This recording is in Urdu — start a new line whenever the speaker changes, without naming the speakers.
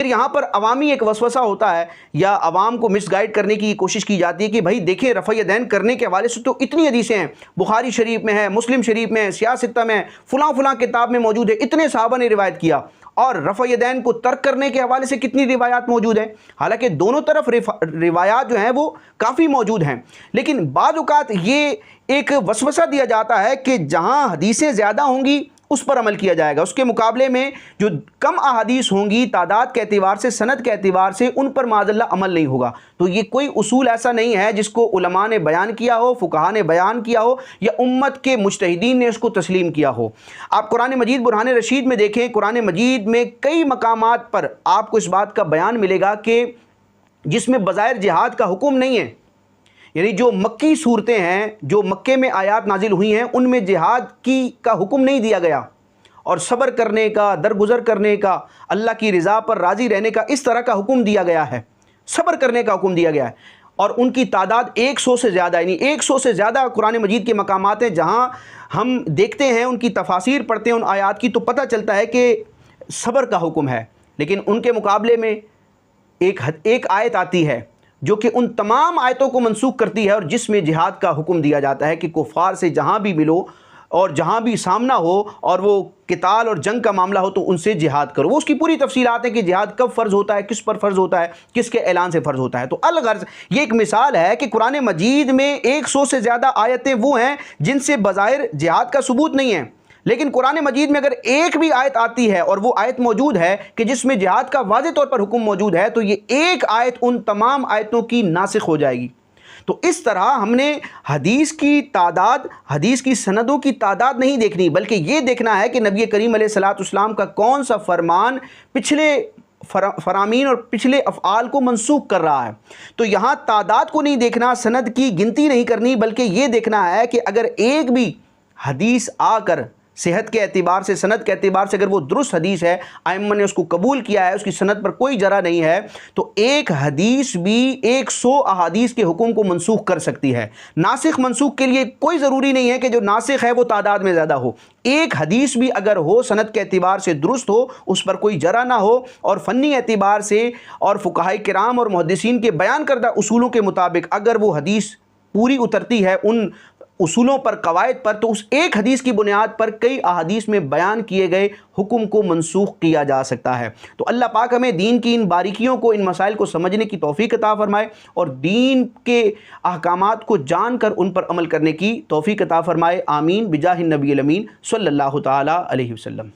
پھر یہاں پر عوامی ایک وسوسہ ہوتا ہے یا عوام کو مس گائیڈ کرنے کی کوشش کی جاتی ہے کہ بھائی دیکھیں رفع یدین کرنے کے حوالے سے تو اتنی حدیثیں ہیں، بخاری شریف میں ہے، مسلم شریف میں ہے، سیاہ ستہ میں ہے، فلاں فلاں کتاب میں موجود ہے، اتنے صحابہ نے روایت کیا، اور رفع یدین کو ترک کرنے کے حوالے سے کتنی روایات موجود ہیں۔ حالانکہ دونوں طرف روایات جو ہیں وہ کافی موجود ہیں، لیکن بعض اوقات یہ ایک وسوسہ دیا جاتا ہے کہ جہاں حدیثیں زیادہ ہوں گی اس پر عمل کیا جائے گا، اس کے مقابلے میں جو کم احادیث ہوں گی تعداد کے اعتبار سے، سند کے اعتبار سے، ان پر معاذ اللہ عمل نہیں ہوگا۔ تو یہ کوئی اصول ایسا نہیں ہے جس کو علماء نے بیان کیا ہو، فقہاء نے بیان کیا ہو، یا امت کے مجتہدین نے اس کو تسلیم کیا ہو۔ آپ قرآن مجید برہان رشید میں دیکھیں، قرآن مجید میں کئی مقامات پر آپ کو اس بات کا بیان ملے گا کہ جس میں بظاہر جہاد کا حکم نہیں ہے، یعنی جو مکی صورتیں ہیں، جو مکے میں آیات نازل ہوئی ہیں، ان میں جہاد کا حکم نہیں دیا گیا، اور صبر کرنے کا، درگزر کرنے کا، اللہ کی رضا پر راضی رہنے کا، اس طرح کا حکم دیا گیا ہے، صبر کرنے کا حکم دیا گیا ہے۔ اور ان کی تعداد 100 سے زیادہ، یعنی 100 سے زیادہ قرآن مجید کے مقامات ہیں جہاں ہم دیکھتے ہیں، ان کی تفاسیر پڑھتے ہیں ان آیات کی، تو پتہ چلتا ہے کہ صبر کا حکم ہے۔ لیکن ان کے مقابلے میں ایک آیت آتی ہے جو کہ ان تمام آیتوں کو منسوخ کرتی ہے، اور جس میں جہاد کا حکم دیا جاتا ہے کہ کفار سے جہاں بھی ملو اور جہاں بھی سامنا ہو اور وہ قتال اور جنگ کا معاملہ ہو تو ان سے جہاد کرو۔ وہ اس کی پوری تفصیلات ہیں کہ جہاد کب فرض ہوتا ہے، کس پر فرض ہوتا ہے، کس کے اعلان سے فرض ہوتا ہے۔ تو الغرض یہ ایک مثال ہے کہ قرآن مجید میں 100 سے زیادہ آیتیں وہ ہیں جن سے بظاہر جہاد کا ثبوت نہیں ہے، لیکن قرآن مجید میں اگر ایک بھی آیت آتی ہے اور وہ آیت موجود ہے کہ جس میں جہاد کا واضح طور پر حکم موجود ہے، تو یہ ایک آیت ان تمام آیتوں کی ناسخ ہو جائے گی۔ تو اس طرح ہم نے حدیث کی تعداد، حدیث کی سندوں کی تعداد نہیں دیکھنی، بلکہ یہ دیکھنا ہے کہ نبی کریم علیہ الصلوۃ والسلام کا کون سا فرمان پچھلے فرامین اور پچھلے افعال کو منسوخ کر رہا ہے۔ تو یہاں تعداد کو نہیں دیکھنا، سند کی گنتی نہیں کرنی، بلکہ یہ دیکھنا ہے کہ اگر ایک بھی حدیث آ کر صحت کے اعتبار سے، سند کے اعتبار سے اگر وہ درست حدیث ہے، ائمہ نے اس کو قبول کیا ہے، اس کی سند پر کوئی جرح نہیں ہے، تو ایک حدیث بھی 100 احادیث کے حکم کو منسوخ کر سکتی ہے۔ ناسخ منسوخ کے لیے کوئی ضروری نہیں ہے کہ جو ناسخ ہے وہ تعداد میں زیادہ ہو، ایک حدیث بھی اگر ہو، سند کے اعتبار سے درست ہو، اس پر کوئی جرح نہ ہو، اور فنی اعتبار سے اور فقہاء کرام اور محدثین کے بیان کردہ اصولوں کے مطابق اگر وہ حدیث پوری اترتی ہے ان اصولوں پر، قواعد پر، تو اس ایک حدیث کی بنیاد پر کئی احادیث میں بیان کیے گئے حکم کو منسوخ کیا جا سکتا ہے۔ تو اللہ پاک ہمیں دین کی ان باریکیوں کو، ان مسائل کو سمجھنے کی توفیق عطا فرمائے، اور دین کے احکامات کو جان کر ان پر عمل کرنے کی توفیق عطا فرمائے۔ آمین بجاہ النبی الامین صلی اللہ تعالی علیہ وسلم۔